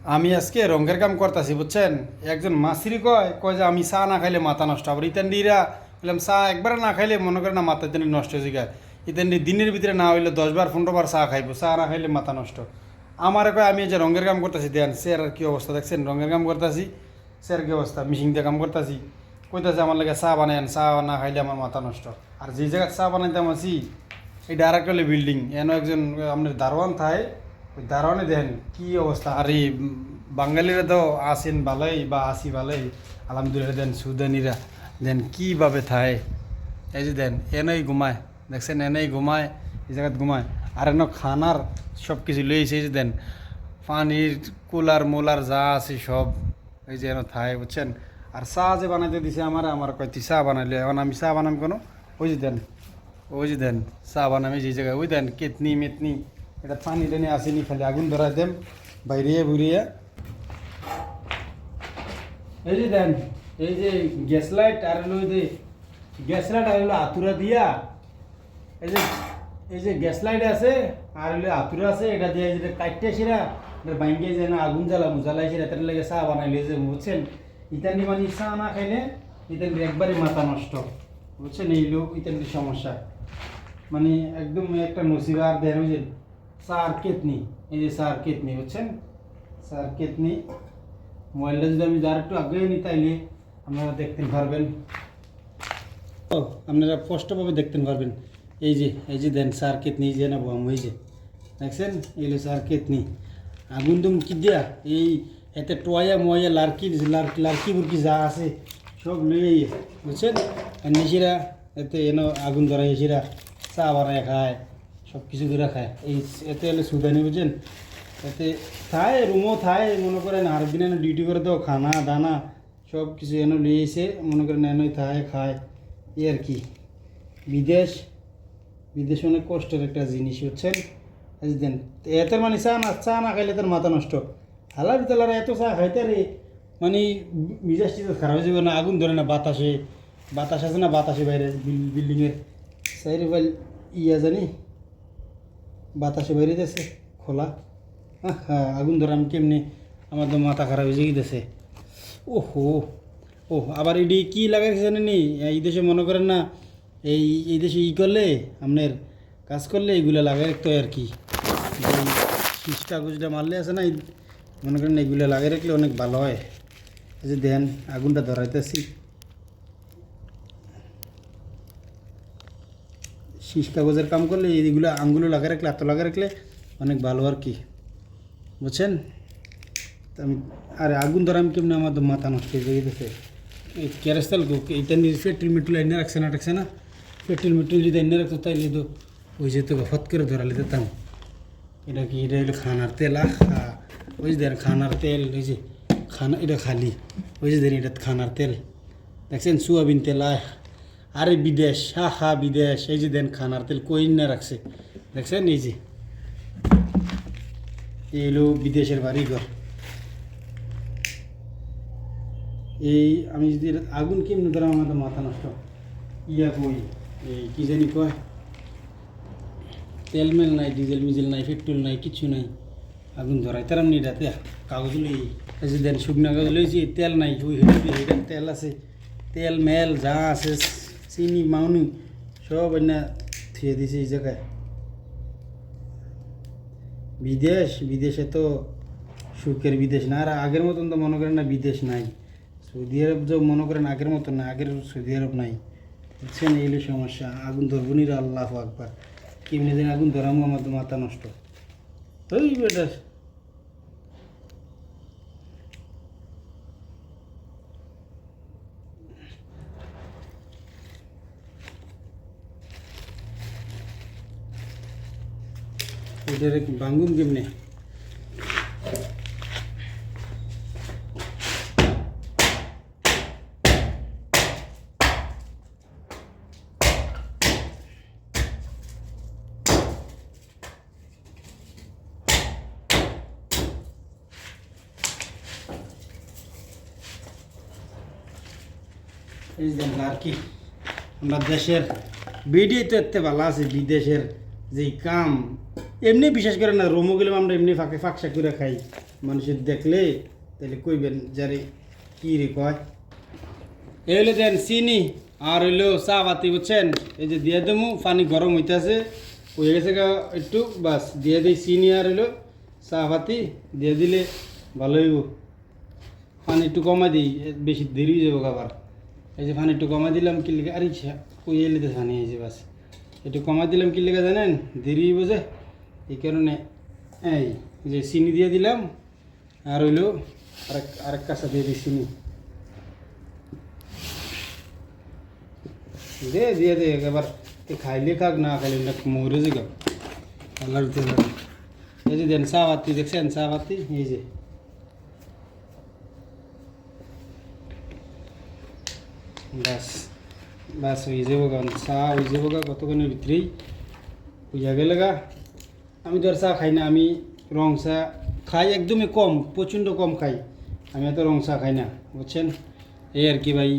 আমি আজকে রঙের কাম করতেছি বুঝছেন। একজন মাসিরি কয় কয় যে আমি চা না খাইলে মাথা নষ্ট, আবার ইতান্ডিরা বললাম চা একবার না খাইলে মনে করে না মাথা ইতান্ডি নষ্ট হয়ে যায়। ইতান্ডি দিনের ভিতরে না হইলে 10 বার 15 বার চা খাইব, চা না খাইলে মাথা নষ্ট। আমার কয় আমি এই যে রঙের কাম করতেছি দেন স্যার কি অবস্থা দেখছেন, রঙের কাম করতেছি স্যার কি অবস্থা, মিশিং দিয়ে কাম করতেছি। কইতাছে আমার লাগে চা বানায়েন, চা না খাইলে আমার মাথা নষ্ট। আর যে জায়গায় চা বানাইতাম আছি এটা আর একটা বিল্ডিং, এন একজন আপনার দারোয়ান থায়, ওই দারোয়ানে দেন কি অবস্থা। আর এই বাঙালিরা তো আসেন ভালোই বা আসি ভালোই আলহামদুলিল্লাহ, দেন সুদানিরা দেন কীভাবে থায়। এই যে দেন এনেই ঘুমায় দেখছেন, এনেই ঘুমায়, এই জায়গাত ঘুমায়। আর এন খানার সব কিছু লইছে, এই যে দেন পানির কুলার মোলার যা আছে সব এই যে এন থায় বুঝছেন। আর চা যে বানাইতে দিছে আমার কয় তুই চা বানাইলে, এখন আমি চা বানাম কেন। ওই যে দেন, ওই যে দেন চা বানামি যে জায়গায়, ওই দেন কেতনি মেতনি, এটা পানি টেনে আসেনি, খালি আগুন ধরাই দেন বাইরে বুড়িয়ে। এই যে দেন এই যে গ্যাস লাইট আর হলো যে গ্যাস লাইট আর হলো আতুরা দিয়া, এই যে এই যে গ্যাস লাইট আছে আর হলো আতুরা আছে, এটা দিয়ে যেটা কাটতে সেরা বাইঙ্গে যে না আগুন জ্বালাইছে তার লাগে চা বানাইলে যে বুঝছেন। ইতানি মানে চা না খাইলে ইতানি একবারে মাথা নষ্ট বুঝছেন। এই লোক ইতানি সমস্যা মানে একদম একটা নসিবার দেন। ওই যে চার কেতনি, এই যে চার কেতনি বুঝছেন, চার কেতনি। মোবাইলটা যদি আমি যার একটু আগে নিই তাইলে আপনারা দেখতে পারবেন, ও আপনারা স্পষ্টভাবে দেখতে পারবেন। এই যে দেন চার কেতনি, এই যে না বাম, এই যে দেখছেন এগুলো চার কেতনি। আগুন দুম কি দিয়া এই এতে টোয়া মোয়া লার্কি বুরকি যা আছে সব লইয়ে বুঝছেন। আর নিশিরা এতে এনে আগুন ধরাই এসিরা চা বানায় খায়, সব কিছু করে খায়। এই এতে হলে সুদানি বুঝছেন, এতে থায় রুমও থায় মনে করেন আর দিন এনে ডিউটি করে তো খানা দানা সব কিছু এনে লিয়ে এসে মনে করেন এনে থায় খায় এই আর কি। বিদেশ বিদেশ অনেক কষ্টের একটা জিনিস বুঝছেন। দেন এত মানে চা না খাইলে তার মাথা নষ্ট। হালার তালারা এত চা খাইতে রে মানে মিজাজ টিজাজ খারাপ হয়ে যাবে না, আগুন ধরে না, বাতাস আছে না, বাতাসে বাইরে বিল্ডিংয়ের সাইডে বাইল ইয়া জানি বাতাসে বাইরে যাচ্ছে খোলা। হ্যাঁ আগুন ধরে আমি কেমনি, আমার তো মাথা খারাপ হয়ে গিয়েছে। ওহো ও আবার এটি কী লাগাইছে জানেন নি, এই দেশে মনে করেন না এই দেশে করলে আপনার কাজ করলে এইগুলো লাগাই রাখতে হয় আর কি। শীষ কাগজটা মারলে আছে না, মনে করেন এইগুলো লাগিয়ে রাখলে অনেক ভালো হয়। এই যে দেন আগুনটা ধরাইতেছি, শীষ কাগজের কাম করলে এইগুলো আঙ্গুলো লাগিয়ে রাখলে, হাত লাগিয়ে রাখলে অনেক ভালো আর কি বুঝছেন। আমি আরে আগুন ধরা আমি কেমনি, আমার তো মাথা নষ্ট হয়ে গেছে। এই কেরাস্তাল এইটা নিয়ে পেট্রোল মেট্রোল এনে রাখছে না, পেট্রোল মেট্রোল যদি এনে রাখতো তাইলে তো ওই যেত ফট করে ধরালে যেতাম। এটা কি, এটা হলো খানার তেল। ওই যে দেন খানার তেল, ওই যে খানা এটা খালি, ওই যে দেন এটা খানার তেল দেখছেন, সোয়াবিন তেল। আরে বিদেশ, বিদেশ। এই যে দেন খানার তেল কই না রাখছে দেখছেন, এই যে এই হলো বিদেশের বাড়িঘর। এই আমি যদি আগুন কেমনি ধরা আমাদের মাথা নষ্ট। ইয়া কই এই কী জানি কয়, তেল মেল নাই, ডিজেল মিজেল নাই, পেট্রোল নাই, কিচ্ছু নাই, আগুন ধরাই তার এমনি এটাতে কাগজ লই। এই যে দেন শুকনা কাগজ লইছি, তেল নাই, ওই হেঁটে তেল আছে, তেল মেল যা আছে চিনি মাউনি সব এনে থুয়ে দিছে এই জায়গায়। বিদেশে তো সুখের বিদেশ না, আর আগের মতন তো মনে করেন না বিদেশ নাই। সৌদি আরব যে মনে করেন আগের মতন না, আগের সৌদি আরব নাই বুঝছেন। এইগুলো সমস্যা, আগুন ধরবো নি, আল্লাহু আকবার। কেমনি যেন আগুন ধরামো, আমার তো মাথা নষ্ট। ওই বেটা এটার ভাঙ্গুম কেমনে। এই যে আর কি আমরা দেশের বিডি তো এতে ভালো আছে, বিদেশের যে কাম এমনি বিশেষ করে না, রোমো গেলে আমরা এমনি ফাঁকশা করে খাই মানুষের দেখলে তাহলে কইবেন যারে কি রে কয়। এই হলো দেন চিনি আর হইলো চা পাতি বুঝছেন, এই যে দিয়ে দেবো, পানি গরম হইতেছে, হয়ে গেছে একটু, বাস দিয়ে দিই চিনি আর হইলো চা পাতি দিয়ে দিলে ভালো হইব। পানি একটু কমাই দিই, বেশি দেরি হয়ে যাবো আবার। এই যে পানি একটু কমাই দিলাম কি লেগে, আরে ওই এলে তো পানি হয়েছে, বাস একটু কমাই দিলাম কি লেগে জানেন, দেরি হইব যে, এই কারণে এই যে চিনি দিয়ে দিলাম আর হইলো আরেক কাঁচা দিয়ে দিই চিনি, দিয়ে দে এবার, খাইলে খাক না খাইলে না মরে যে গা আল্লাহর তেলার। এই যে দেন চা পাতি, দেখছেন চা পাতি, এই যে বাস বাস হয়ে যাবো গা, চা হয়ে যাবো গা কতক্ষণের ভিতরেই হইয়া গেলে গা। আমি তো আর চা খাই না, আমি রং চা খাই একদমই কম, প্রচণ্ড কম খাই, আমি এত রং চা খাই না বুঝছেন। এই আর কি ভাই,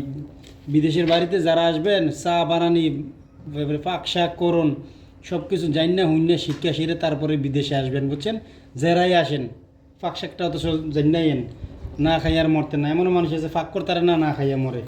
বিদেশের বাড়িতে যারা আসবেন চা বানানি, পাক শাক করুন, সব কিছু জানি না হুইন না শিক্ষা সেরে তারপরে বিদেশে আসবেন বুঝছেন। যারাই আসেন পাক শাকটা অত জানি না, না খাইয়ার মরতে না, এমন মানুষ আছে ফাঁক করতারে না, না খাইয়া মরে।